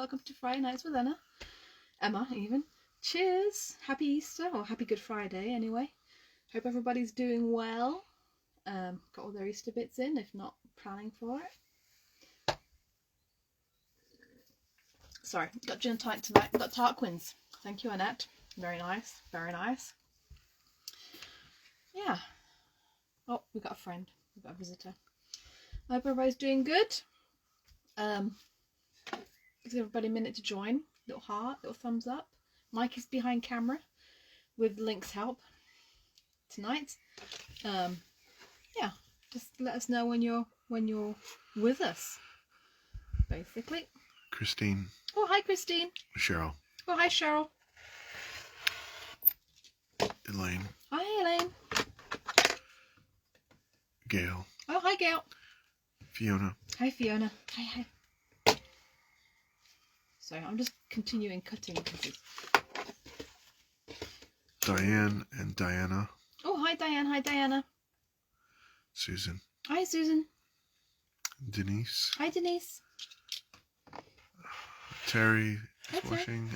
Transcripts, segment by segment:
welcome to Friday Nights with Emma even. Cheers, happy Easter, or happy Good Friday anyway. Hope everybody's doing well. Got all their Easter bits in, if not planning for it. Sorry, got gin and tonic tonight. Got Tarquins. Thank you, Annette. Very nice, very nice. Yeah. Oh, we got a friend. We got a visitor. I hope everybody's doing good. Gives everybody a minute to join. Little heart, little thumbs up. Mike is behind camera with Link's help tonight. Yeah, just let us know when you're with us. Basically. Christine. Oh, hi, Christine. Cheryl. Oh, hi, Cheryl. Elaine. Hi, Elaine. Gail. Oh, hi, Gail. Fiona. Hi, Fiona. Hi. Sorry, I'm just continuing cutting because Diane and Diana. Oh, hi, Diane. Hi, Diana. Susan. Hi, Susan. Denise. Hi, Denise. Terry Hi, is Terry. watching.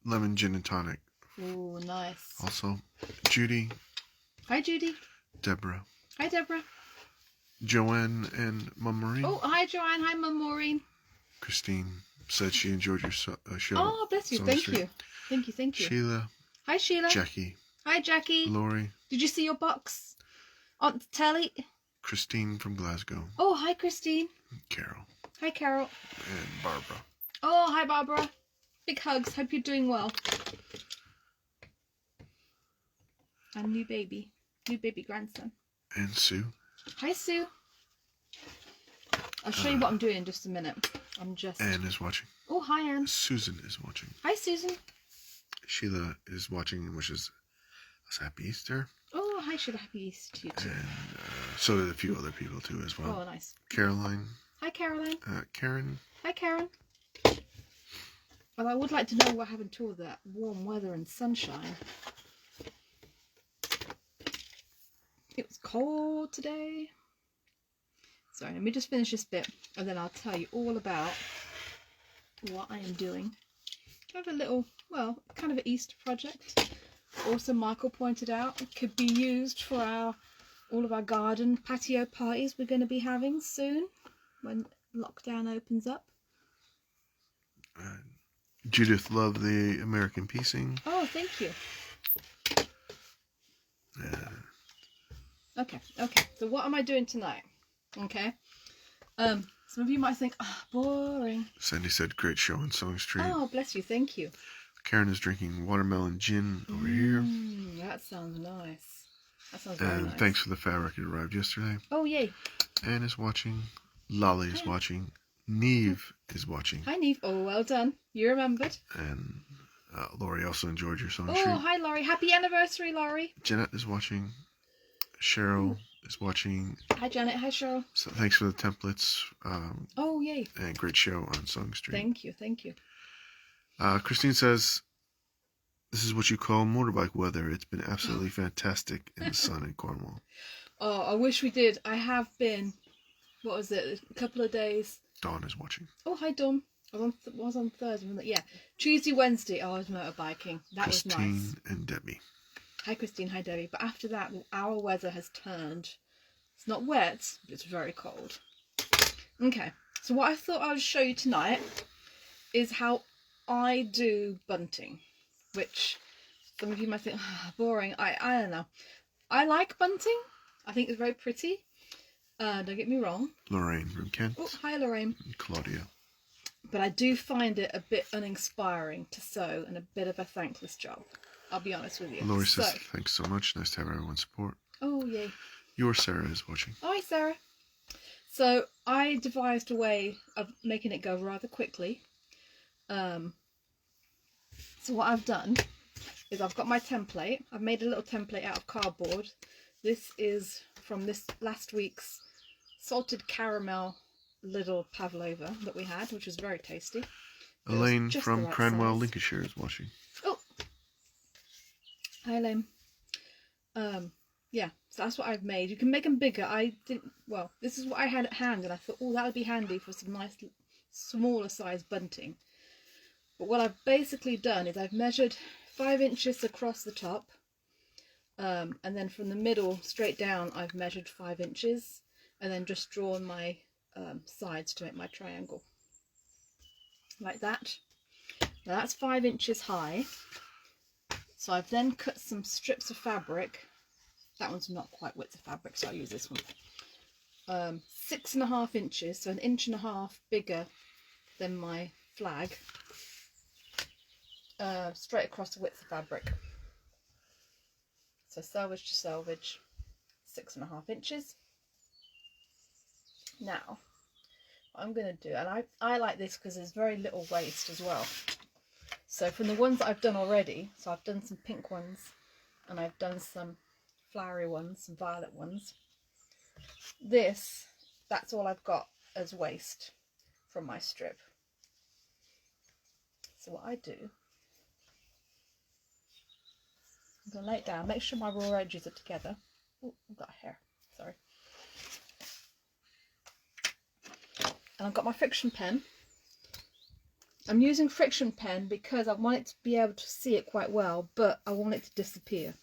Lemon gin and tonic. Oh, nice. Also, Judy. Hi, Judy. Deborah. Hi, Deborah. Joanne and Mum Maureen. Oh, hi, Joanne. Hi, Mum Maureen. Christine said she enjoyed your show. Oh, bless you. Thank you. Thank you. Sheila. Hi, Sheila. Jackie. Hi, Jackie. Laurie. Did you see your box on the telly? Christine from Glasgow. Oh, hi, Christine. Carol. Hi, Carol. And Barbara. Oh, hi, Barbara. Big hugs. Hope you're doing well. And new baby grandson. And Sue. Hi, Sue. I'll show you what I'm doing in just a minute. Anne is watching. Oh, hi, Anne. Susan is watching. Hi, Susan. Sheila is watching and wishes us happy Easter. Oh, hi, Sheila. Happy Easter to you too. And so did a few other people too as well. Oh, nice. Caroline. Hi, Caroline. Karen. Hi, Karen. Well, I would like to know what happened to all that warm weather and sunshine. It was cold today. Sorry, let me just finish this bit and then I'll tell you all about what I am doing. Kind of a little, well, kind of an Easter project. Also, Michael pointed out it could be used for all of our garden patio parties we're going to be having soon when lockdown opens up. Judith loved the American piecing. Oh, thank you. Okay. So what am I doing tonight? Okay. Some of you might think, boring. Sandy said, great show on Song Street. Oh, bless you. Thank you. Karen is drinking watermelon gin over here. That sounds nice. That sounds very nice. Thanks for the fabric. It arrived yesterday. Oh, yay. Anne is watching. Lolly is watching. Neve is watching. Hi, Neve. Oh, well done. You remembered. And Laurie also enjoyed your Song Oh, Street. hi, Laurie. Happy anniversary, Laurie. Jeanette is watching. Cheryl is watching. Hi, Janet. Hi, Cheryl. So thanks for the templates. Oh, yay. And great show on Song Street. Thank you. Christine says, this is what you call motorbike weather. It's been absolutely fantastic in the sun in Cornwall. Oh, I wish we did. I have been, what was it, a couple of days. Dawn is watching. Oh, hi, Dawn. I was on Thursday, wasn't it? Yeah. Tuesday, Wednesday, I was motorbiking. That was nice. Christine and Debbie. Hi, Christine. Hi, Debbie. But after that, our weather has turned. It's not wet, but it's very cold. Okay. So what I thought I would show you tonight is how I do bunting, which some of you might think, boring. I don't know. I like bunting. I think it's very pretty. Don't get me wrong. Lorraine from Kent. Oh, hi, Lorraine. And Claudia. But I do find it a bit uninspiring to sew and a bit of a thankless job. I'll be honest with you. Laurie says, thanks so much. Nice to have everyone's support. Oh, yay. Your Sarah is watching. Hi, Sarah. So I devised a way of making it go rather quickly. So what I've done is I've got my template. I've made a little template out of cardboard. This is from this last week's salted caramel little pavlova that we had, which was very tasty. Elaine from Cranwell, Lincolnshire is watching. Oh, hi, Elaine. Yeah, so that's what I've made. You can make them bigger. Well, this is what I had at hand, and I thought, oh, that would be handy for some nice smaller size bunting. But what I've basically done is I've measured 5 inches across the top, and then from the middle straight down I've measured 5 inches, and then just drawn my sides to make my triangle like that. Now that's 5 inches high, so I've then cut some strips of fabric. That one's not quite width of fabric, so I'll use this one. 6.5 inches, so 1.5 inches bigger than my flag, straight across the width of fabric. So selvage to selvage, 6.5 inches. Now, what I'm going to do, and I like this because there's very little waste as well. So from the ones that I've done already, so I've done some pink ones, and I've done some flowery ones, some violet ones. That's all I've got as waste from my strip. So what I do, I'm going to lay it down, make sure my raw edges are together. Oh, I've got hair, sorry. And I've got my friction pen. I'm using friction pen because I want it to be able to see it quite well, but I want it to disappear.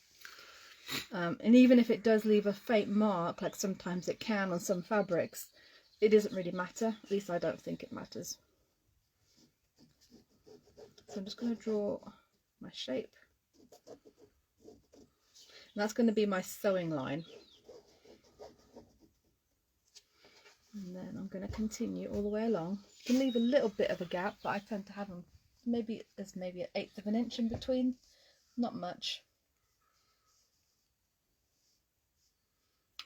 And even if it does leave a faint mark, like sometimes it can on some fabrics, it doesn't really matter. At least I don't think it matters. So I'm just going to draw my shape. And that's going to be my sewing line. And then I'm going to continue all the way along. You can leave a little bit of a gap, but I tend to have them maybe there's maybe 1/8 of an inch in between. Not much.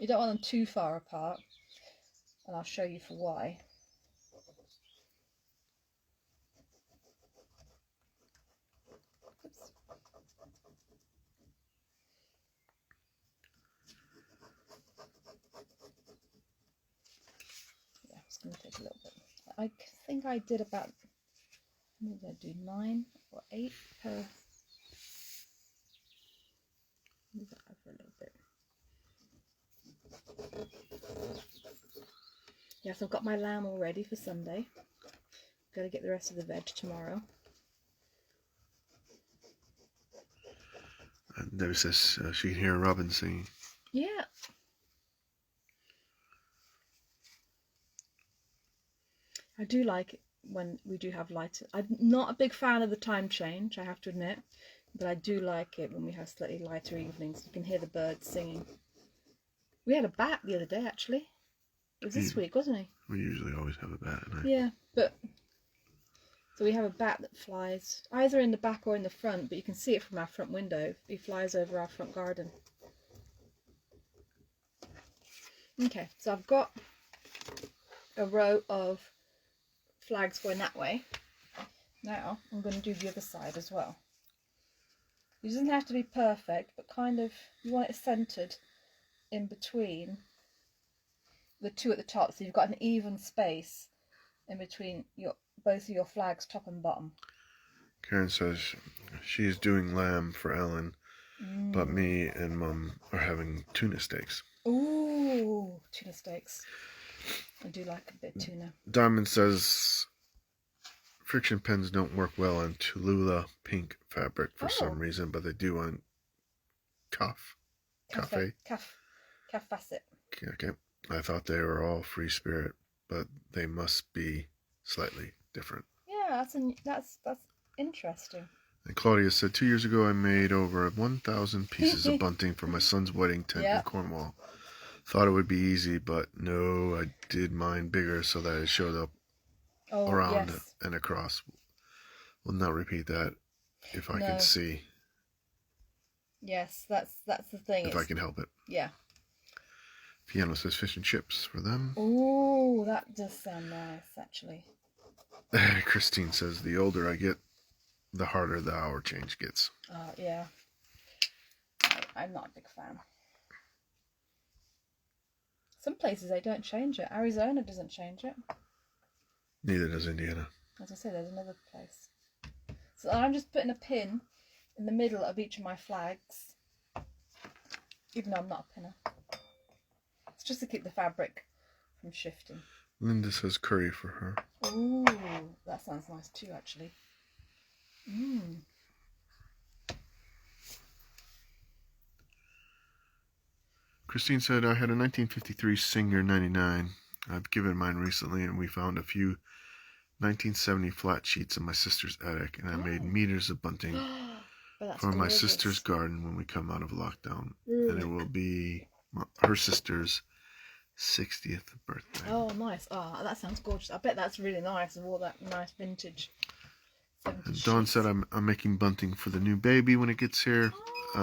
You don't want them too far apart, and I'll show you for why. Oops. Yeah, it's going to take a little bit. I think I did about, maybe I do 9 or 8 per. Move that over a little bit. Yes, I've got my lamb all ready for Sunday. Got to get the rest of the veg tomorrow. And Debbie says she can hear Robin singing. Yeah. I do like it when we do have lighter. I'm not a big fan of the time change, I have to admit, but I do like it when we have slightly lighter evenings. You can hear the birds singing. We had a bat the other day, actually. It was this week, wasn't he? We usually always have a bat at night. Yeah, but so we have a bat that flies either in the back or in the front, but you can see it from our front window. He flies over our front garden. Okay, so I've got a row of flags going that way. Now I'm going to do the other side as well. It doesn't have to be perfect, but kind of you want it centered in between the two at the top, so you've got an even space in between both of your flags, top and bottom. Karen says she's doing lamb for Ellen, but me and Mum are having tuna steaks. Ooh, tuna steaks. I do like a bit of tuna. Diamond says friction pens don't work well on Tulula pink fabric for some reason, but they do on cafe. Facet. Okay. I thought they were all free spirit, but they must be slightly different. Yeah, that's interesting. And Claudia said 2 years ago I made over 1,000 pieces of bunting for my son's wedding tent in Cornwall. Thought it would be easy, but no, I did mine bigger so that it showed up around and across. Will not repeat that if I can see. Yes, that's the thing. If I can help it. Yeah. Piano says fish and chips for them. Ooh, that does sound nice, actually. Christine says the older I get, the harder the hour change gets. Yeah. I'm not a big fan. Some places they don't change it. Arizona doesn't change it. Neither does Indiana. As I said, there's another place. So I'm just putting a pin in the middle of each of my flags, even though I'm not a pinner. It's just to keep the fabric from shifting. Linda says curry for her. Ooh, that sounds nice too, actually. Mm. Christine said, I had a 1953 Singer 99. I've given mine recently, and we found a few 1970 flat sheets in my sister's attic, and I made meters of bunting for my sister's garden when we come out of lockdown. And it will be her sister's 60th birthday. Oh, nice. Oh, that sounds gorgeous. I bet that's really nice, with all that nice vintage. Dawn said, I'm making bunting for the new baby when it gets here.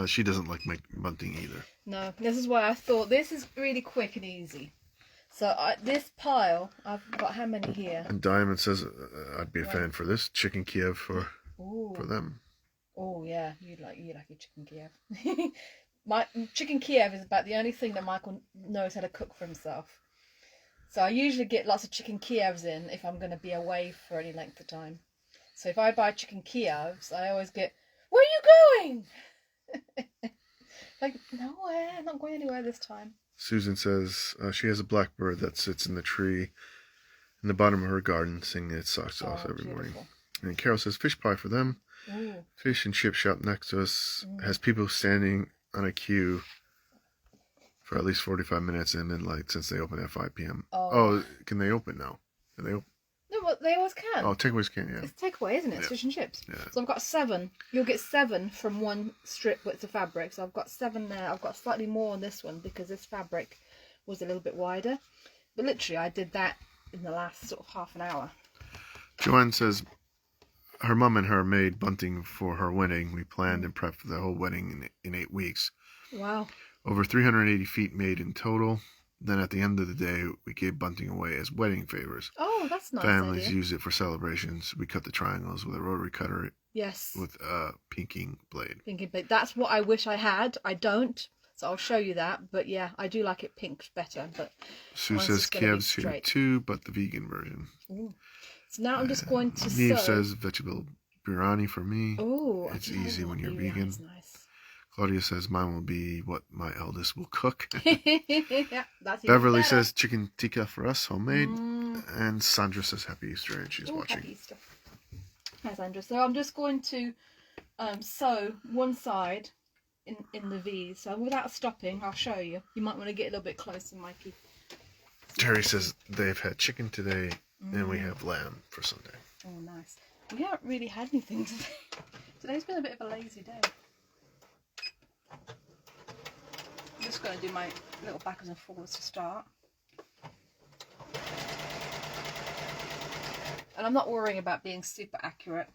She doesn't like making bunting either. No, this is why I thought this is really quick and easy. So this pile, I've got how many here? And Diamond says, I'd be a fan for this. Chicken Kiev for them. Oh, yeah. You like your chicken Kiev. My chicken Kiev is about the only thing that Michael knows how to cook for himself. So I usually get lots of chicken Kievs in if I'm going to be away for any length of time. So if I buy chicken Kievs, I always get, where are you going? Like, nowhere. I'm not going anywhere this time. Susan says she has a blackbird that sits in the tree in the bottom of her garden singing its socks off every morning. And Carol says fish pie for them. Ooh. Fish and chip shop next to us has people standing on a queue for at least 45 minutes in midnight since they open at 5 p.m. Oh, can they open now? Can they open? No, but they always can. Oh, takeaways can, yeah. It's takeaway, isn't it? It's fish and chips. Yeah. So I've got 7. You'll get 7 from one strip width of fabric. So I've got 7 there. I've got slightly more on this one because this fabric was a little bit wider. But literally, I did that in the last sort of half an hour. Joanne says her mum and her made bunting for her wedding. We planned and prepped for the whole wedding in 8 weeks. Wow. Over 380 feet made in total. Then at the end of the day, we gave bunting away as wedding favors. Oh, that's nice. Families use it for celebrations. We cut the triangles with a rotary cutter. Yes. With a pinking blade. Pinking blade. That's what I wish I had. I don't. So I'll show you that. But yeah, I do like it pinked better. But Sue says Kiev's here too, but the vegan version. Ooh. So now I'm just going to Neve says vegetable biryani for me. Oh, it's easy when you're vegan. Nice. Claudia says mine will be what my eldest will cook. Yeah, that's Beverly says chicken tikka for us, homemade. And Sandra says happy Easter, and she's watching. Happy Easter. Hi, Sandra. So I'm just going to sew one side in the V. So without stopping, I'll show you. You might want to get a little bit closer, Mikey. Terry says they've had chicken today, and we have lamb for Sunday. Oh, nice. We haven't really had anything today. Today's been a bit of a lazy day. I'm just going to do my little backwards and forwards to start. And I'm not worrying about being super accurate.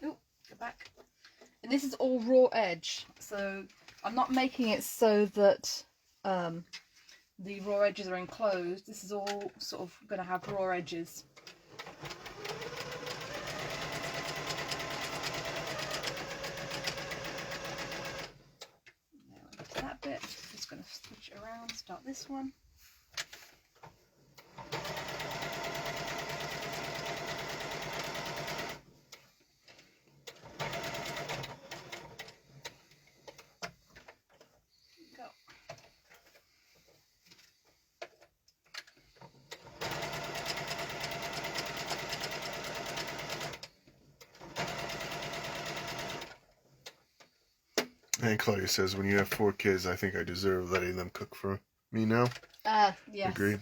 Ooh, go back. And this is all raw edge, so I'm not making it so that the raw edges are enclosed. This is all sort of going to have raw edges. That bit, just going to switch it around, start this one. Go. And Claudia says, when you have 4 kids, I think I deserve letting them cook for me now. Yes. Agreed.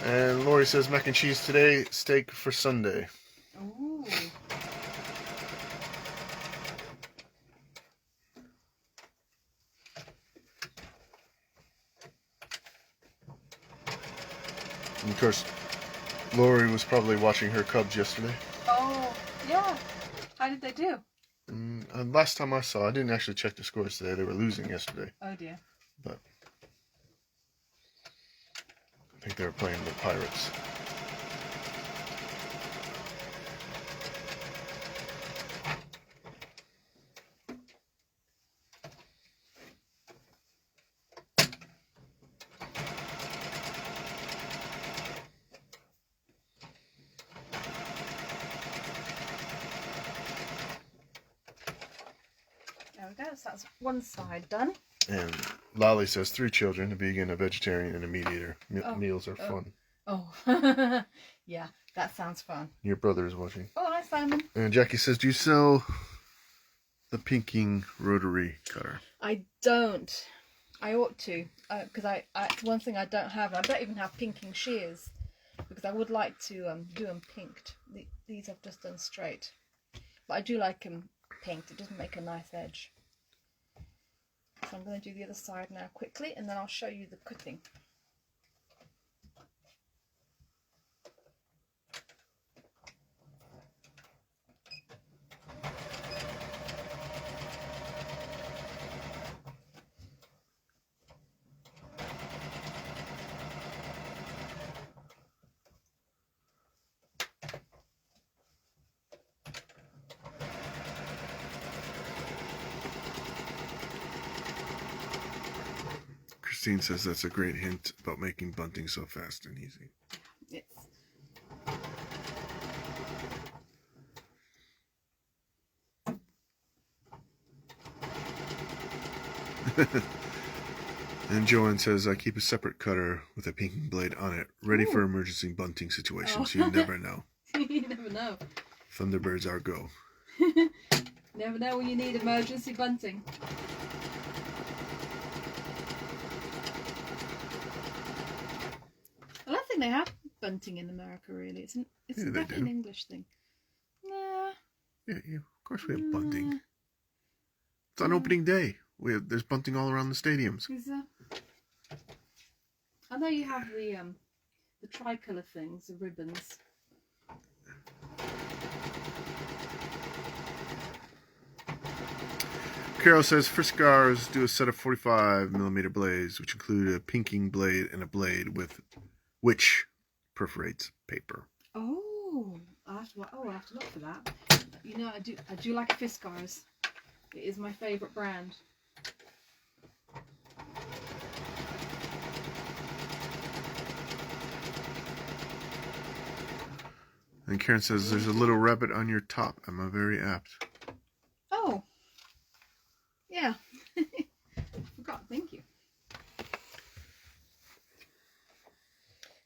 And Lori says, mac and cheese today, steak for Sunday. Ooh. And of course, Lori was probably watching her Cubs yesterday. Oh, yeah. How did they do? Last time I saw, I didn't actually check the scores today. They were losing yesterday. Oh dear. But I think they were playing the Pirates. There we go. So that's one side done. And Lolly says 3 children, a vegan, a vegetarian, and a meat eater. Meals are fun. Oh, yeah, that sounds fun. Your brother is watching. Oh, hi, Simon. And Jackie says, do you sell the pinking rotary cutter? I don't. I ought to, because it's one thing I don't have. I don't even have pinking shears, because I would like to do them pinked. These I've just done straight, but I do like them pinked. It doesn't make a nice edge. So I'm going to do the other side now quickly, and then I'll show you the cutting. Christine says that's a great hint about making bunting so fast and easy. Yes. And Joanne says, I keep a separate cutter with a pinking blade on it, ready Ooh. for emergency bunting situations. Oh. You never know. You never know. Thunderbirds are go. Never know when you need emergency bunting. I don't think they have bunting in America, really. It's Yeah, definitely an English thing. Nah. Yeah, of course we have bunting. It's on opening day. There's bunting all around the stadiums. Is there? I know you have the tricolour things, the ribbons. Carol says Friskars do a set of 45mm blades, which include a pinking blade and a blade which perforates paper. Oh, I have to look for that. You know, I do like Fiskars. It is my favourite brand. And Karen says there's a little rabbit on your top. Am I very apt? Oh, yeah. Forgot. Thank you.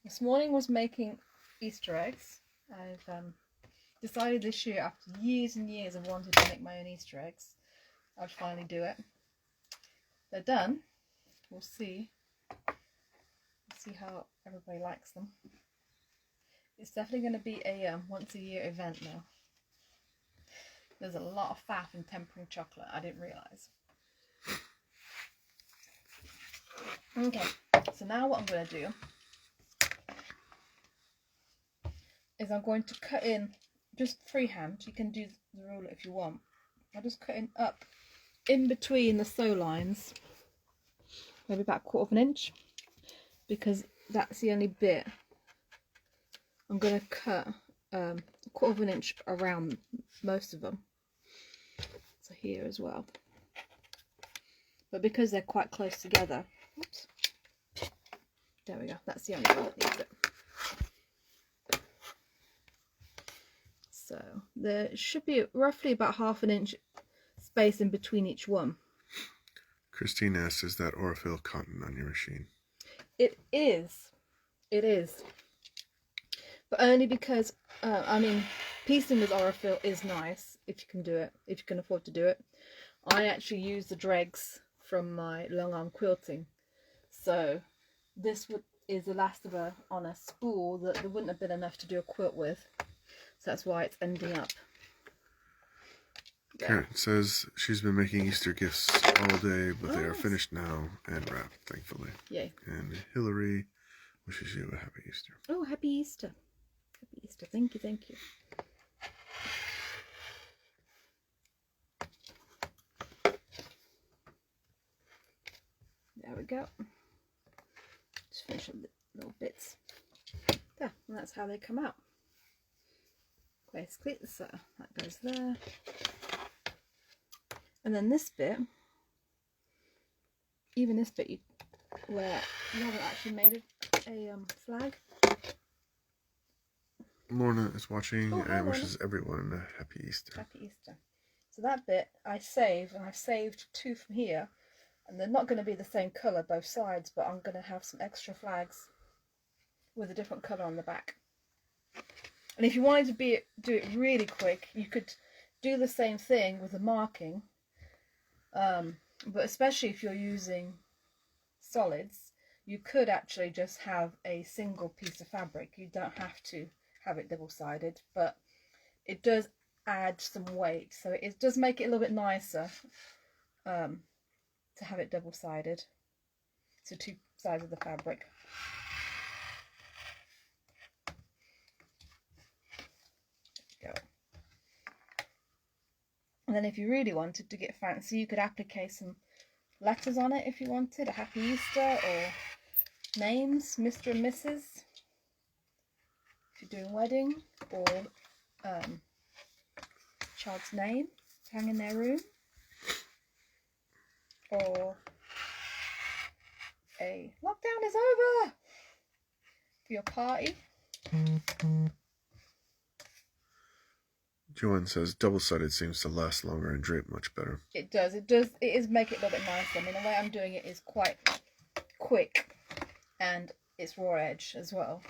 This morning was making Easter eggs. I've decided this year, after years and years of wanting to make my own Easter eggs, I'd finally do it. They're done. We'll see. We'll see how everybody likes them. It's definitely going to be a once a year event now. There's a lot of faff in tempering chocolate. I didn't realise. Okay, so now what I'm going to do is I'm going to cut in just freehand. You can do the ruler if you want. I'll just cut in up in between the sew lines, maybe about 1/4 inch, because that's the only bit I'm going to cut 1/4 inch around most of them. So here as well. But because they're quite close together, oops, there we go. That's the only one that needs it. So there should be roughly about 1/2 inch space in between each one. Christine asks, is that Orifil cotton on your machine? It is. It is. But only because, I mean, piecing with Orifil is nice if you can do it, if you can afford to do it. I actually use the dregs from my long arm quilting. So this is elastomer on a spool that there wouldn't have been enough to do a quilt with. So that's why it's ending up. Karen says she's been making Easter gifts all day, but they are finished now and wrapped, thankfully. Yay. And Hillary wishes you a happy Easter. Oh, happy Easter. Happy Easter. Thank you, thank you. There we go. Just finish up the little bits. There, and that's how they come out. Basically, so that goes there. And then this bit, even this bit where you haven't actually made a flag. Lorna is watching and wishes everyone a happy Easter. Happy Easter. So that bit I saved, and I've saved 2 from here. And they're not going to be the same colour both sides, but I'm going to have some extra flags with a different colour on the back. And if you wanted to do it really quick, you could do the same thing with the marking. But especially if you're using solids, you could actually just have a single piece of fabric. You don't have to have it double-sided, but it does add some weight, so it does make it a little bit nicer to have it double-sided, so two sides of the fabric. There we go. And then if you really wanted to get fancy, you could applique some letters on it if you wanted, a Happy Easter, or names, Mr. and Mrs. if you're doing wedding, or child's name to hang in their room, or a lockdown is over for your party. Joanne says double-sided seems to last longer and drape much better. It does. It is make it a little bit nicer. I mean, the way I'm doing it is quite quick, and it's raw edge as well.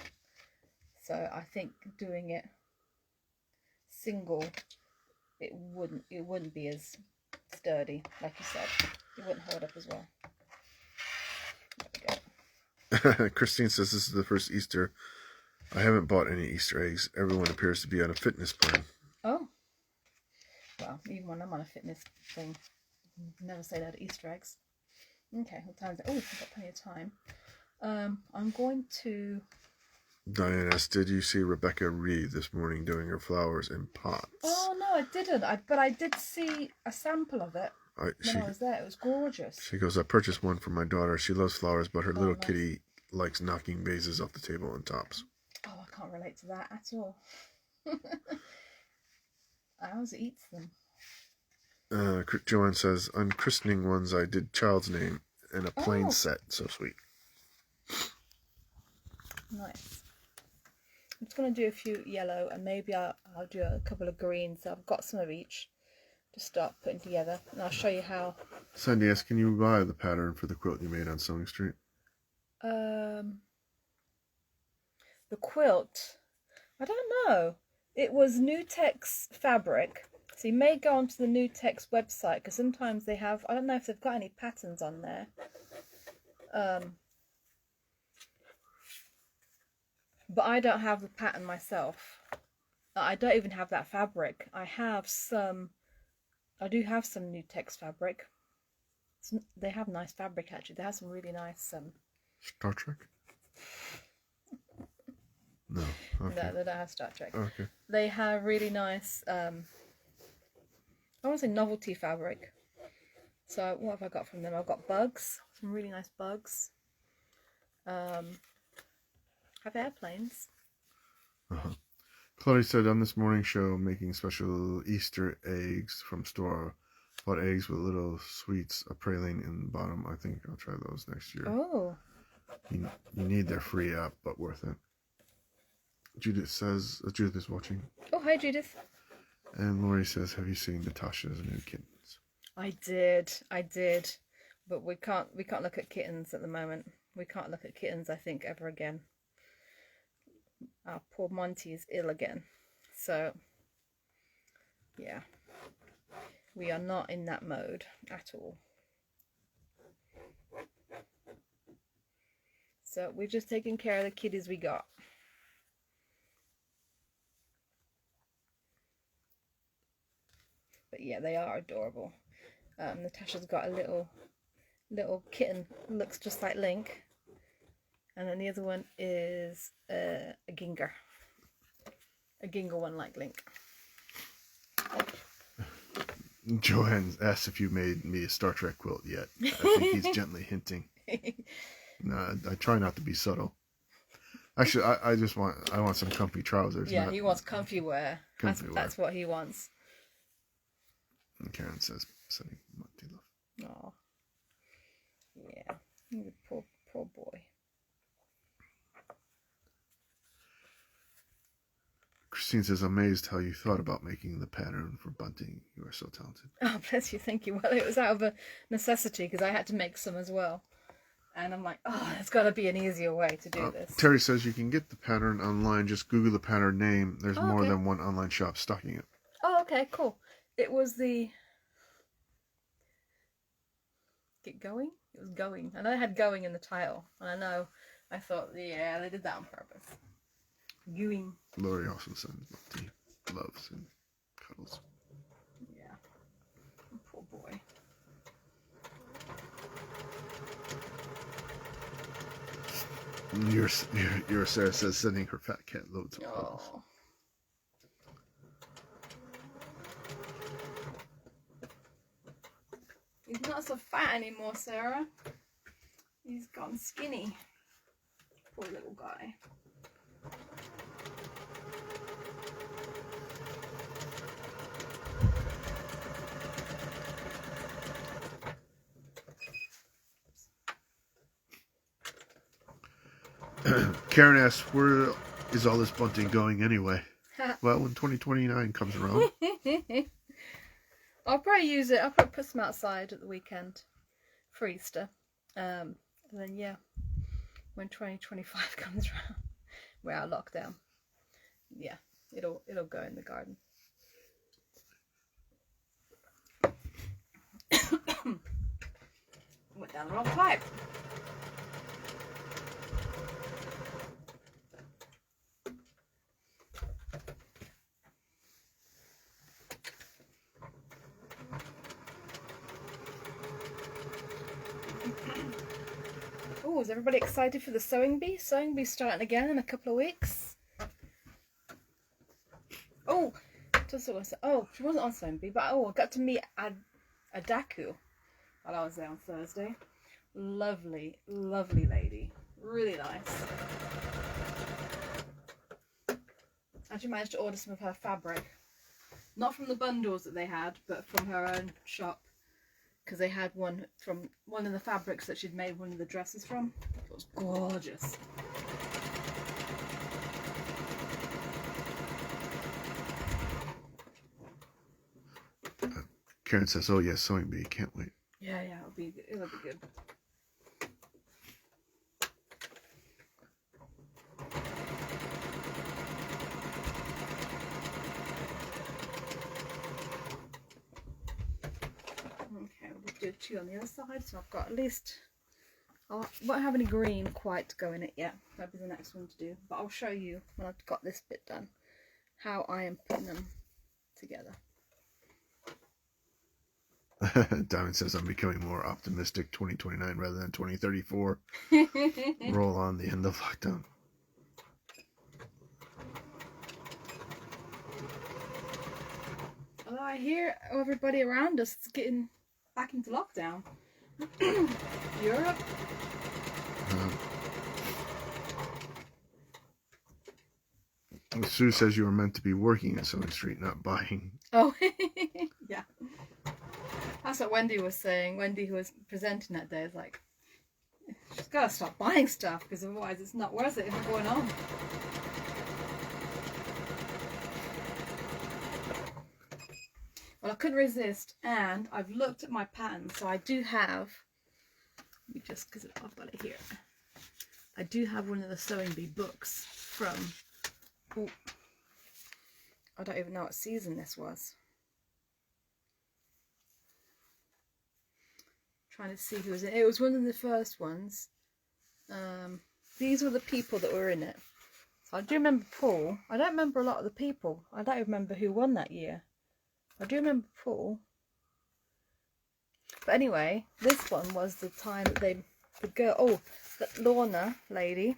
So I think doing it single, it wouldn't be as sturdy, like you said. It wouldn't hold up as well. There we go. Christine says this is the first Easter. I haven't bought any Easter eggs. Everyone appears to be on a fitness plan. Oh. Well, even when I'm on a fitness thing, never say that Easter eggs. Okay, what time is it? Oh, I've got plenty of time. I'm going to... Diane asked, did you see Rebecca Reed this morning doing her flowers in pots? Oh, no, I didn't. But I did see a sample of it when I was there. It was gorgeous. She goes, I purchased one for my daughter. She loves flowers, but her little nice. kitty likes knocking vases off the table and tops. Oh, I can't relate to that at all. Ours eats them. Joanne says, on christening ones, I did child's name and a plain set. So sweet. Nice. I'm just going to do a few yellow, and maybe I'll do a couple of greens. So I've got some of each to start putting together, and I'll show you how. Sandy asks, can you buy the pattern for the quilt you made on Sewing Street? The quilt, I don't know. It was Nutex fabric, so you may go onto the Nutex website, because sometimes they have, I don't know if they've got any patterns on there. But I don't have the pattern myself. I don't even have that fabric. I do have some Nutex fabric. They have nice fabric, actually. They have some really nice... Star Trek? No. Okay. No, they don't have Star Trek. Okay. They have really nice, I want to say novelty fabric. So what have I got from them? I've got bugs, some really nice bugs. Have airplanes. Claudia said, on this morning show, making special Easter eggs from store. Bought eggs with little sweets, a praline in the bottom. I think I'll try those next year. Oh. You need their free app, but worth it. Judith says, Judith is watching. Oh, hi Judith. And Lori says, have you seen Natasha's new kittens? I did. But we can't look at kittens at the moment. We can't look at kittens, I think, ever again. Our poor Monty is ill again. So, yeah. We are not in that mode at all. So we're just taking care of the kiddies we got. But yeah, they are adorable. Natasha's got a little kitten, looks just like Link. And then the other one is a ginger. A ginger one like Link. Joanne asked if you made me a Star Trek quilt yet. I think he's gently hinting. No, I try not to be subtle. Actually, I want some comfy trousers. Yeah, he wants comfy wear. That's what he wants. And Karen says, sending Monty love. Oh, yeah, he's a poor boy. Christine says, amazed how you thought about making the pattern for Bunting. You are so talented. Oh, bless you, thank you. Well, it was out of a necessity because I had to make some as well. And I'm like, oh, there's got to be an easier way to do this. Terry says you can get the pattern online. Just Google the pattern name. There's more than one online shop stocking it. Oh, okay, cool. It was the... Get going? It was going. I know it had going in the title. And I thought, yeah, they did that on purpose. Going. Lori also sends Bunty loves and cuddles. Yeah. Poor boy. Your Sarah says sending her fat cat loads of cuddles. Oh. He's not so fat anymore, Sarah. He's gone skinny. Poor little guy. Karen asks, where is all this bunting going anyway? Well, when 2029 comes around. I'll probably use it. I'll probably put some outside at the weekend for Easter. And then, yeah, when 2025 comes around, we're out of lockdown. Yeah, it'll go in the garden. Went down the wrong pipe. Oh, is everybody excited for the sewing bee? Sewing bee's starting again in a couple of weeks. Oh, she wasn't on sewing bee, but I got to meet Adaku while I was there on Thursday. Lovely, lovely lady. Really nice. I actually managed to order some of her fabric. Not from the bundles that they had, but from her own shop. Because they had one from one of the fabrics that she'd made one of the dresses from. It was gorgeous. Karen says, oh yes, sewing bee, can't wait. Yeah, it'll be good. Okay, we'll do two on the other side, so I've got at least... I won't have any green quite to go in it yet. That'll be the next one to do. But I'll show you when I've got this bit done how I am putting them together. Diamond says I'm becoming more optimistic 2029 rather than 2034. Roll on the end of lockdown. Although I hear everybody around us is getting back into lockdown. Europe. Sue says you were meant to be working at Sewing Street, not buying. Oh, yeah. That's what Wendy was saying. Wendy, who was presenting that day, is like, she's got to stop buying stuff because otherwise it's not worth it if it's going on. Well, I couldn't resist, and I've looked at my patterns, so I do have, let me just, because I've got it here, I do have one of the Sewing Bee books from, oh, I don't even know what season this was. Trying to see who was in it. It was one of the first ones. These were the people that were in it. So I do remember Paul. I don't remember a lot of the people. I don't even remember who won that year. I do remember Paul. But anyway, this one was the time that the girl, that Lorna lady,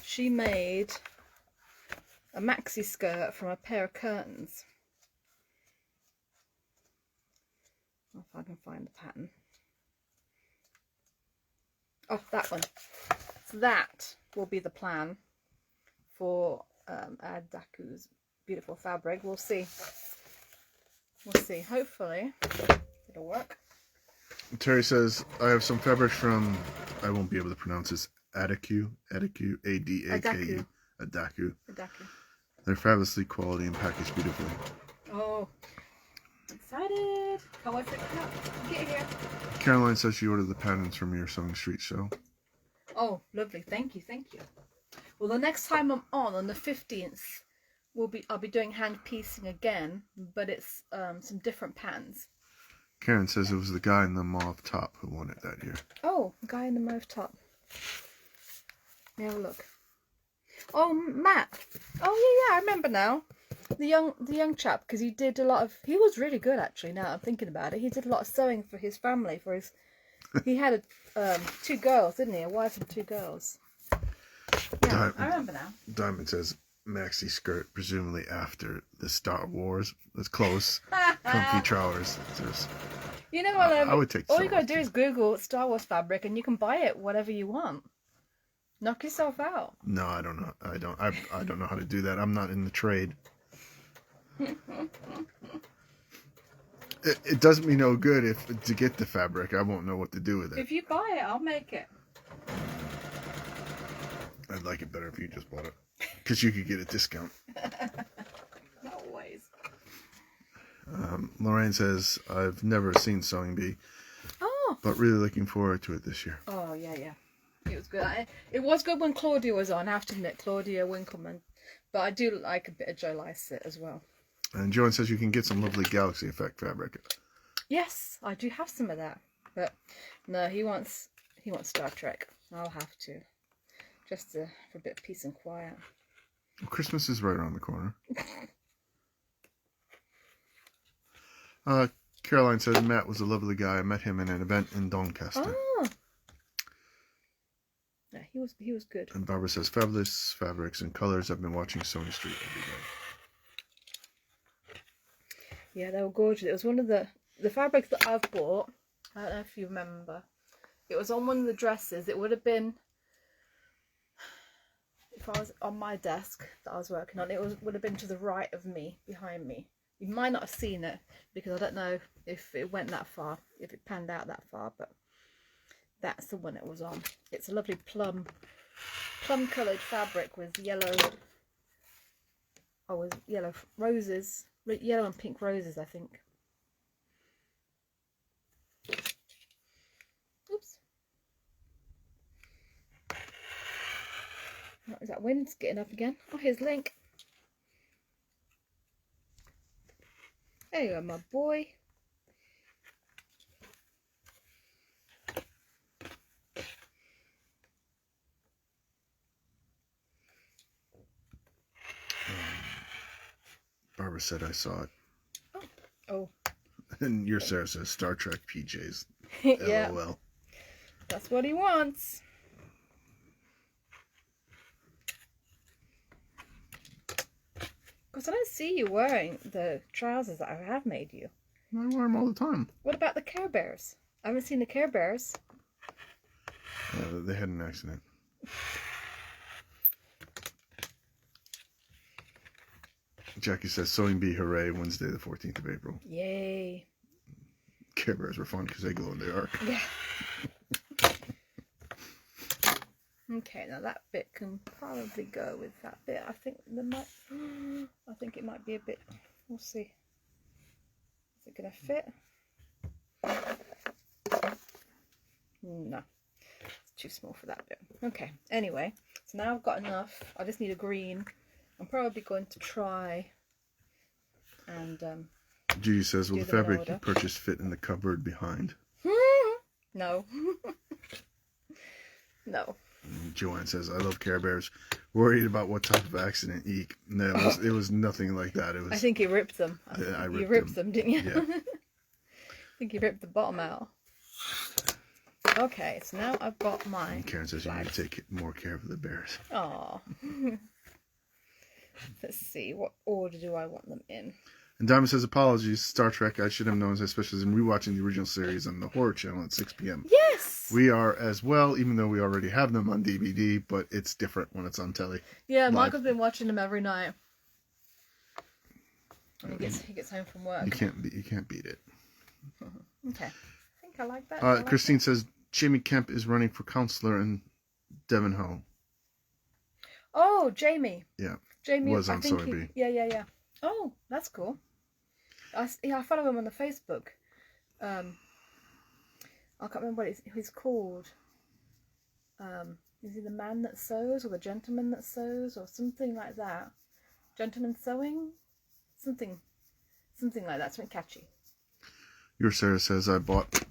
she made a maxi skirt from a pair of curtains. If I can find the pattern. Oh, that one. So that will be the plan for Adaku's beautiful fabric. We'll see. We'll see. Hopefully it'll work. Terry says, I have some fabric from, I won't be able to pronounce this, Adaku, A-D-A-K-U, Adaku. Adaku. They're fabulously quality and packaged beautifully. Oh, Excited. Can't wait for it to get here. Caroline says she ordered the patterns from your Sewing Street show. Oh, lovely. Thank you. Thank you. Well, the next time I'm on the 15th, I'll be doing hand piecing again, but it's some different patterns. Karen says it was the guy in the mauve top who won it that year. Oh, guy in the mauve top. Let me have a look. Oh, Matt. Oh yeah, I remember now. The young chap, because he did a lot of. He was really good actually. Now I'm thinking about it, he did a lot of sewing for his family. He had 2 girls, didn't he? A wife and 2 girls. Yeah, I remember now. Diamond says maxi skirt, presumably after the Star Wars. That's close. Comfy trousers. You know what? I would take. All you gotta do is Google Star Wars fabric, and you can buy it whatever you want. Knock yourself out. No, I don't know. I don't know how to do that. I'm not in the trade. It does me no good to get the fabric. I won't know what to do with it. If you buy it, I'll make it. I'd like it better if you just bought it, because you could get a discount. Not always. Lorraine says, I've never seen Sewing Bee, but really looking forward to it this year. Oh, yeah. It was good. It was good when Claudia was on, I have to admit, Claudia Winkleman. But I do like a bit of Joe Lycett as well. And Joan says you can get some lovely Galaxy Effect fabric. Yes, I do have some of that. But no, he wants Star Trek. I'll have to. Just for a bit of peace and quiet. Well, Christmas is right around the corner. Caroline says Matt was a lovely guy. I met him in an event in Doncaster. Oh. Yeah, he was good. And Barbara says fabulous fabrics and colors. I've been watching Sewing Street every day. Yeah, they were gorgeous. It was one of the fabrics that I've bought. I don't know if you remember. It was on one of the dresses. It would have been, if I was on my desk that I was working on, would have been to the right of me, behind me. You might not have seen it because I don't know if it went that far, if it panned out that far, but that's the one it was on. It's a lovely plum coloured fabric with yellow roses, yellow and pink roses, I think. Oops. Oh, is that wind's getting up again? Oh, here's Link. There you are, my boy. Barbara said I saw it. Oh. And your Sarah says Star Trek PJs. Yeah. LOL. That's what he wants. Because I don't see you wearing the trousers that I have made you. I wear them all the time. What about the Care Bears? I haven't seen the Care Bears. They had an accident. Jackie says Sewing Bee hooray, Wednesday the 14th of April. Yay. Care Bears were fun because they glow in the dark. Yeah. Okay, now that bit can probably go with that bit. I think it might be a bit. We'll see. Is it gonna fit? No, it's too small for that bit. Okay. Anyway, so now I've got enough. I just need a green. I'm probably going to try and Judy says, will the fabric you purchased fit in the cupboard behind? No. No. And Joanne says, I love Care Bears. Worried about what type of accident. Eek. No, it was nothing like that. It was. I think you ripped them. You ripped them, didn't you? Yeah. I think you ripped the bottom out. Okay, so now I've got my. And Karen says you need to take more care of the bears. Aw. Let's see, what order do I want them in? And Diamond says, apologies, Star Trek, I should have known, especially in rewatching the original series on the Horror Channel at 6 p.m. Yes! We are as well, even though we already have them on DVD, but it's different when it's on telly. Yeah, live. Michael's been watching them every night. When he gets home from work. You can't beat it. Okay. I think I like that. Christine says, Jamie Kemp is running for councillor in Devonhoe. Oh, Jamie. Yeah. Jamie was on Sewing Bee. Yeah. Oh, that's cool. I follow him on the Facebook. I can't remember what he's called. Is he the man that sews or the gentleman that sews or something like that? Gentleman sewing? Something like that. Something catchy. Your Sarah says, I bought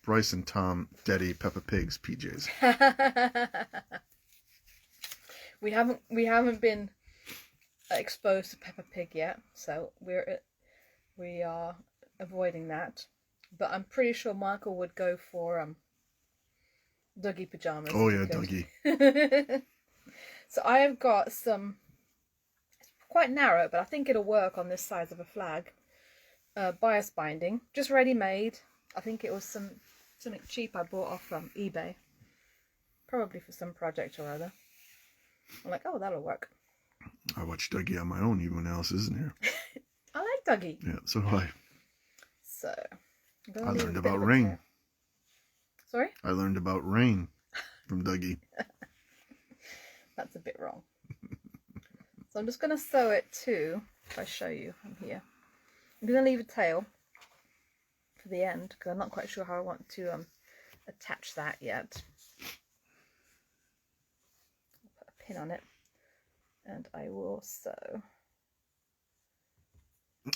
Bryce and Tom Daddy Peppa Pig's PJs. We haven't been exposed to Peppa Pig yet, so we are avoiding that. But I'm pretty sure Michael would go for Dougie pajamas. Oh yeah, Dougie. So I have got some. It's quite narrow, but I think it'll work on this size of a flag. Bias binding, just ready made. I think it was something cheap I bought off from eBay, probably for some project or other. I'm like, oh, that'll work. I watch Dougie on my own even when Alice isn't here. I like Dougie. Yeah, so do I. So I learned about rain. Sorry? I learned about rain from Dougie. That's a bit wrong. So I'm just going to sew it too. If I show you, I'm here. I'm going to leave a tail for the end because I'm not quite sure how I want to attach that yet. I'll put a pin on it and I will sew.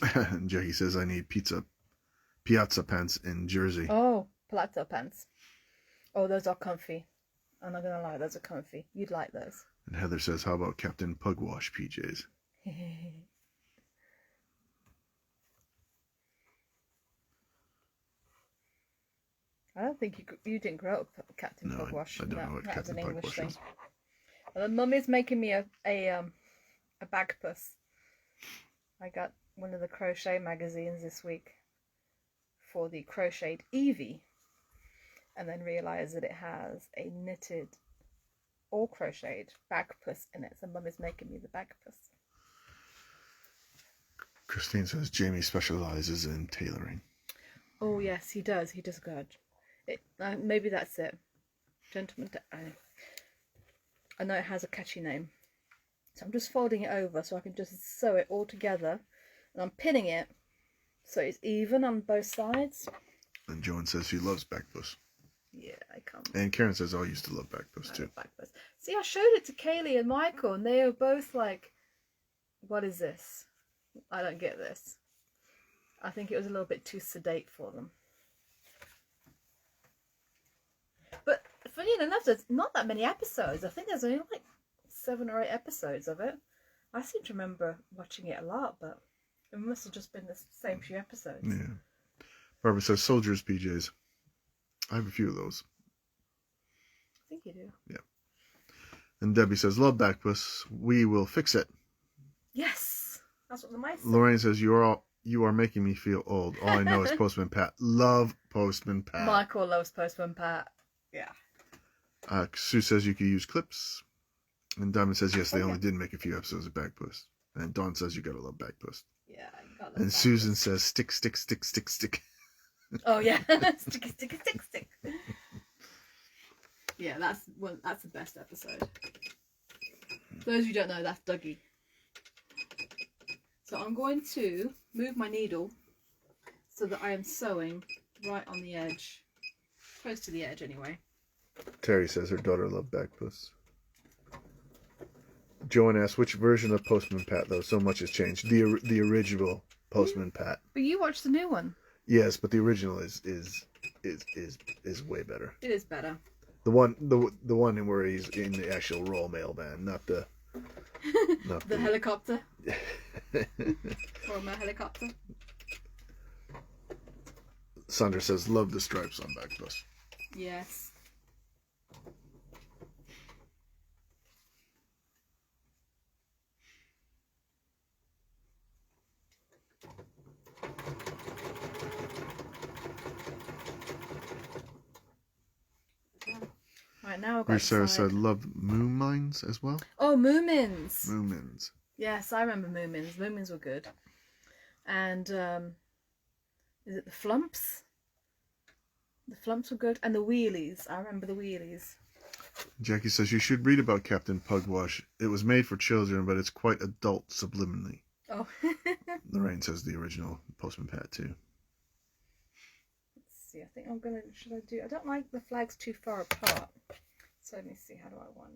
And Jackie says I need piazza pants in Jersey. Oh, palazzo pants. Oh, those are comfy. I'm not going to lie, those are comfy. You'd like those. And Heather says, how about Captain Pugwash PJs? I don't think you didn't grow up Captain Pugwash. I don't know what Captain Pugwash is. Well, Mummy's making me a bag puss. I got one of the crochet magazines this week for the crocheted Evie, and then realised that it has a knitted, all crocheted bag puss in it. So Mummy's making me the bag puss. Christine says Jamie specialises in tailoring. Oh yes, he does. He does good. Maybe that's it. Gentleman. I know it has a catchy name. So I'm just folding it over so I can just sew it all together. And I'm pinning it so it's even on both sides. And Joan says she loves back puss. Yeah, I can't. And Karen says, I used to love back puss too. Back puss. See, I showed it to Kaylee and Michael and they were both like, what is this? I don't get this. I think it was a little bit too sedate for them. But funny enough, there's not that many episodes. I think there's only like 7 or 8 episodes of it. I seem to remember watching it a lot, but it must have just been the same few episodes. Yeah. Barbara says soldiers PJs. I have a few of those. I think you do. Yeah. And Debbie says, love back puss. We will fix it. Yes. That's what the mice say. Lorraine says, you are making me feel old. All I know is Postman Pat. Love Postman Pat. Michael loves Postman Pat. Yeah. Sue says you could use clips. And Diamond says, yes, they only did make a few episodes of Back Puss. And Dawn says, you gotta love Back Puss. Yeah, I got And Susan says, stick, stick, stick, stick, stick. Oh, yeah. Stick, stick, stick, stick. Yeah, that's the best episode. For those of you who don't know, that's Dougie. So I'm going to move my needle so that I am sewing right on the edge. Close to the edge, anyway. Terry says her daughter loved Back Puss. Joan asks, which version of Postman Pat, though? So much has changed. The original Postman Pat. But you watched the new one. Yes, but the original is way better. It is better. The one where he's in the actual Royal Mail band, not the helicopter. Or my helicopter. Sandra says, love the stripes on Back Puss. Yes. Right, now I've got Sarah said, love Moon Mines as well. Oh, Moomins. Moomins. Yes, I remember Moomins. Moomins were good. And is it the Flumps? The Flumps were good. And the Wheelies. I remember the Wheelies. Jackie says, you should read about Captain Pugwash. It was made for children, but it's quite adult subliminally. Oh. Lorraine says the original Postman Pat too. Let's see. I think I'm gonna. Should I do? I don't like the flags too far apart. So let me see. How do I want?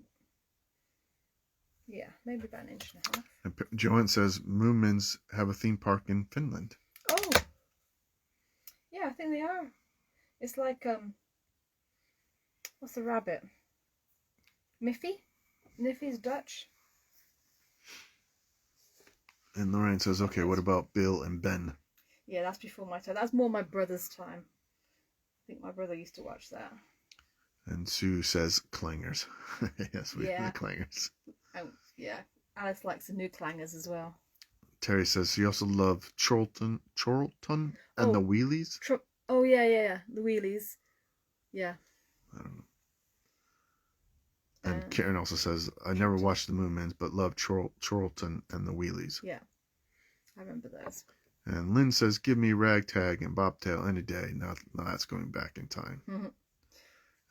Yeah, maybe about an inch and a half. And Joanne says Moomins have a theme park in Finland. Oh. Yeah, I think they are. It's like what's the rabbit? Miffy? Miffy's Dutch. And Lorraine says, okay, what about Bill and Ben? Yeah, that's before my time. That's more my brother's time. I think my brother used to watch that. And Sue says Clangers. Yes, we have the Clangers. Oh, yeah. Alice likes the new Clangers as well. Terry says she also loved Chorlton and the Wheelies. Oh, yeah. The Wheelies. Yeah. I don't know. And Karen also says, I never watched the Moomins, but loved Chorlton and the Wheelies. Yeah, I remember those. And Lynn says, give me Ragtag and Bobtail any day. Now that's going back in time. Mm-hmm.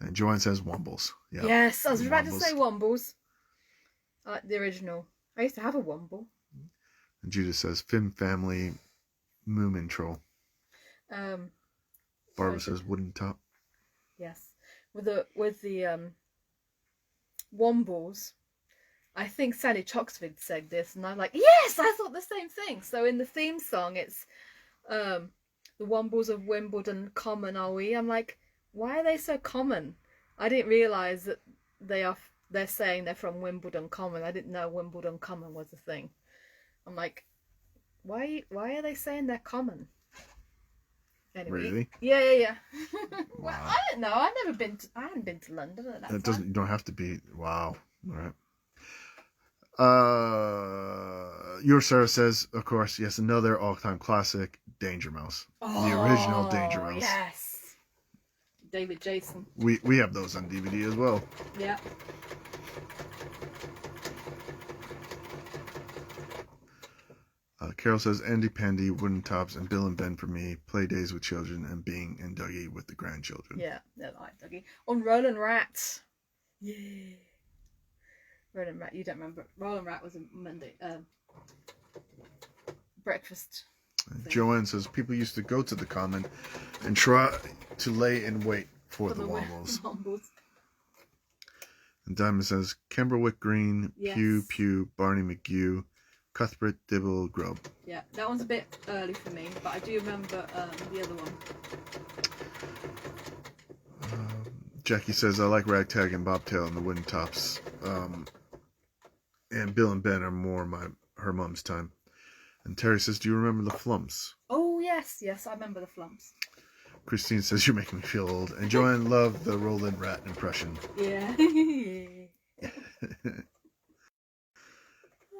And Joanne says Wombles. Yep. Yes, I was about to say Wombles. I like the original. I used to have a Womble. And Judith says, Finn family Moomin troll. Barbara says wooden top. Yes. With the Wombles, I think Sally Choxford said this, and I'm like, yes, I thought the same thing. So in the theme song, it's the Wombles of Wimbledon common are we? I'm like, why are they so common? I didn't realise that they're saying they're from Wimbledon Common. I didn't know Wimbledon Common was a thing. I'm like, why are they saying they're common? Anyway, really? Yeah. Wow. Well, I don't know. I hadn't been to London at that time. You don't have to be. Wow. All right. Your Sarah says, of course, yes, another all-time classic, Danger Mouse. Oh, the original Danger Mouse. Yes. David Jason. We have those on DVD as well. Yeah. Carol says, Andy Pandy, Wooden Tops, and Bill and Ben for me. Play days with children and Bing and Dougie with the grandchildren. Yeah, I like Dougie. On Roland Rat. Yeah. Roland Rat, you don't remember. Roland Rat was a Monday breakfast. Joanne says, people used to go to the common and try to lay in wait for the Wombles. And Diamond says, Kimberwick Green, yes. Pew, Barney McGew, Cuthbert Dibble Grub. Yeah, that one's a bit early for me, but I do remember the other one. Jackie says, I like Ragtag and Bobtail and the Wooden Tops. And Bill and Ben are more her mom's time. And Terry says, do you remember the Flumps? Oh, yes, I remember the Flumps. Christine says, you're making me feel old. And Joanne loved the Roland Rat impression. Yeah.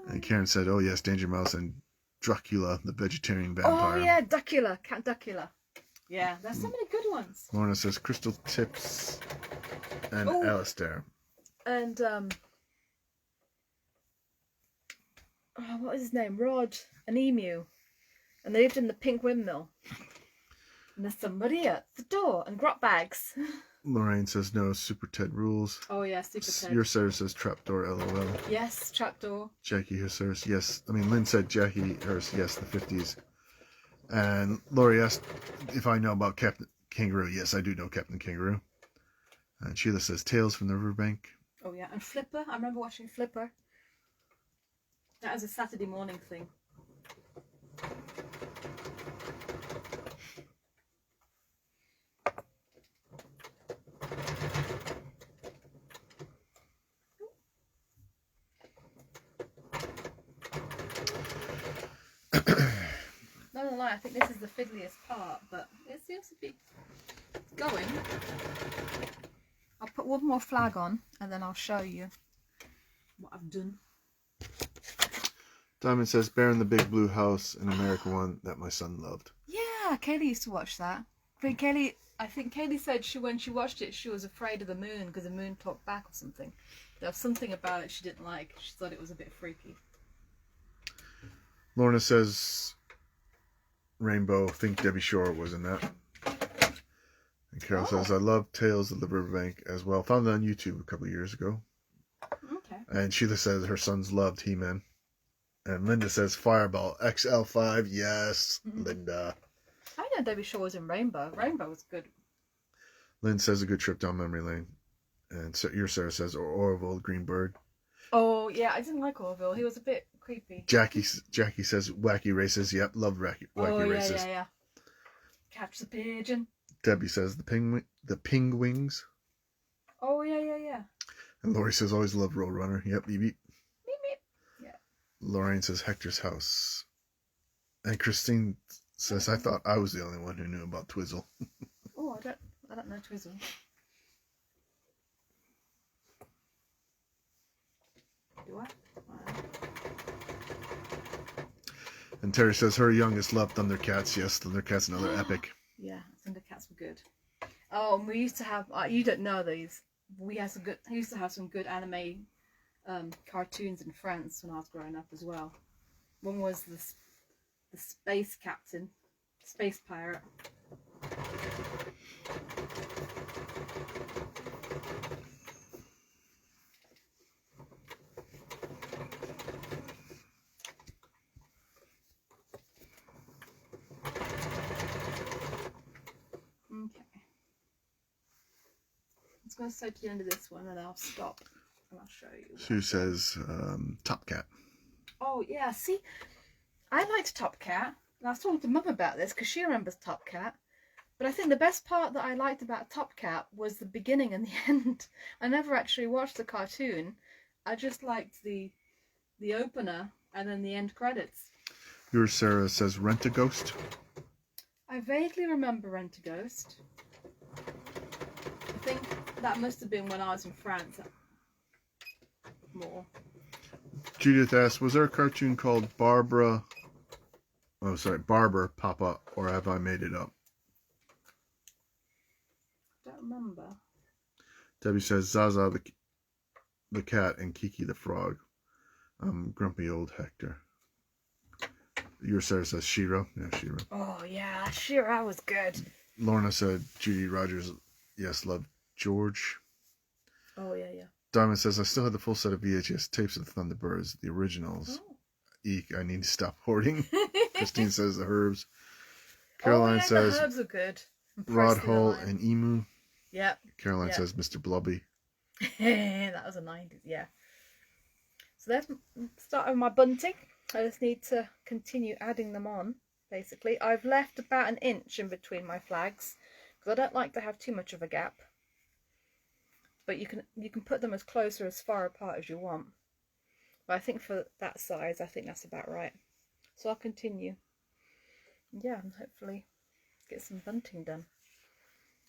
And Karen said, oh yes, Danger Mouse and Dracula, the vegetarian vampire. Oh yeah, Dracula, Count Dracula. Yeah, there's so many good ones. Lorna says, Crystal Tips and Alistair. And, what is his name? Rod, an emu. And they lived in the Pink Windmill. And there's somebody at the door and grot bags. Lorraine says no, Super Ted rules. Oh yeah, Super Ted. Your Sarah says Trapdoor LOL. Yes, Trapdoor. Jackie Hurst, yes. Lynn said Jackie Hurst, yes, the 50s. And Lori asked if I know about Captain Kangaroo. Yes, I do know Captain Kangaroo. And Sheila says Tales from the Riverbank. Oh yeah, and Flipper. I remember watching Flipper. That was a Saturday morning thing. Not gonna lie, I think this is the fiddliest part, but it seems to be going. I'll put one more flag on and then I'll show you what I've done. Diamond says Bear in the Big Blue House, an American one that my son loved. Yeah, Kaylee used to watch that. I think Kaylee said when she watched it, she was afraid of the moon because the moon talked back or something. There was something about it she didn't like. She thought it was a bit freaky. Lorna says Rainbow, think Debbie Shore was in that. And Carol says, I love Tales of the Riverbank as well. Found it on YouTube a couple of years ago. Okay. And Sheila says her sons loved He-Man. And Linda says Fireball XL5. Yes, Linda. I know Debbie Shaw was in Rainbow. Rainbow was good. Lynn says a good trip down memory lane. And your Sarah says Orville Greenberg. Oh, yeah, I didn't like Orville. He was a bit creepy. Jackie says wacky races. Yep, love wacky races. Yeah. Catch the pigeon. Debbie says the pingwings. Oh, yeah. And Lori says always love Roadrunner. Yep, beep beep. Meep, meep. Yeah. Lorraine says Hector's house. And Christine says I thought I was the only one who knew about Twizzle. Oh, I don't know Twizzle. Do I? And Terry says her youngest loved Thundercats. Yes, Thundercats, another epic. Yeah, Thundercats were good. Oh, and we used to have. You don't know these. We used to have some good anime cartoons in France when I was growing up as well. One was the Space Captain, Space Pirate. Okay. Let's go straight to the end of this one and I'll stop and I'll show you. Sue says Top Cat. Oh, yeah. See, I liked Top Cat. And I was talking to Mum about this because she remembers Top Cat. But I think the best part that I liked about Top Cat was the beginning and the end. I never actually watched the cartoon. I just liked the opener and then the end credits. Yours, Sarah, says Rent-A-Ghost. I vaguely remember Rent-A-Ghost. I think that must have been when I was in France. More. Judith asks, was there a cartoon called Barber Papa, or have I made it up? I don't remember. Debbie says Zaza the cat and Kiki the frog. Grumpy old Hector. Your Sarah says Shira. Yeah, Shira. Oh, yeah. Shira was good. Lorna said Judy Rogers. Yes, love George. Oh, yeah. Diamond says I still have the full set of VHS tapes of the Thunderbirds, the originals. Oh. Eek, I need to stop hoarding. Christine says the Herbs. Caroline says the Herbs are good. Rod Hull and Emu. Yep. Caroline says Mr. Blobby. That was a 90s, yeah. So let's start with my bunting. I just need to continue adding them on, basically. I've left about an inch in between my flags because I don't like to have too much of a gap. But you can put them as close or as far apart as you want. But I think for that size, I think that's about right. So I'll continue. Yeah, and hopefully get some bunting done.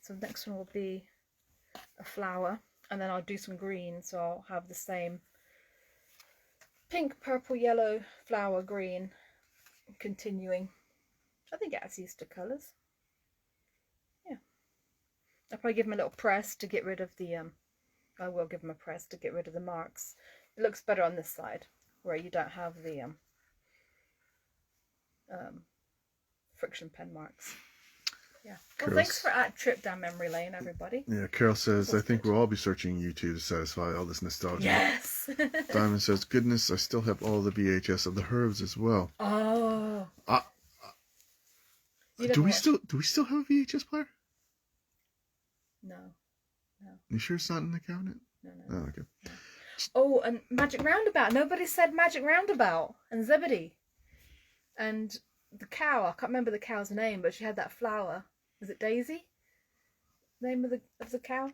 So the next one will be a flower, and then I'll do some green, so I'll have the same pink, purple, yellow, flower, green, continuing. I think it adds Easter colours. Yeah. I'll probably give them a little press to get rid of the, I will give them a press to get rid of the marks. It looks better on this side, where you don't have the friction pen marks. Yeah. Well, thanks for that trip down memory lane, everybody. Yeah, Carol says, I think we'll all be searching YouTube to satisfy all this nostalgia. Yes! Diamond says, goodness, I still have all the VHS of the Herbs as well. Oh. Do we still have a VHS player? No. You sure it's not in the cabinet? No. Oh, okay. No. Oh, and Magic Roundabout. Nobody said Magic Roundabout and Zebedee. And the cow, I can't remember the cow's name, but she had that flower. Was it Daisy? Name of the cow?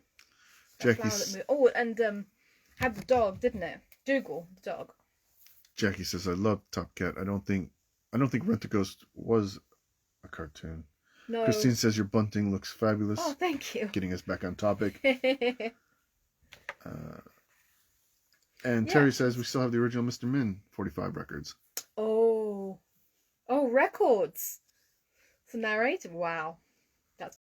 Oh, and had the dog, didn't it? Dougal, the dog. Jackie says, I love Top Cat. I don't think Rent-A-Ghost was a cartoon. No. Christine says your bunting looks fabulous. Oh, thank you. Getting us back on topic. And Terry says we still have the original Mr. Min 45 records. Oh, records. It's a narrative. Wow.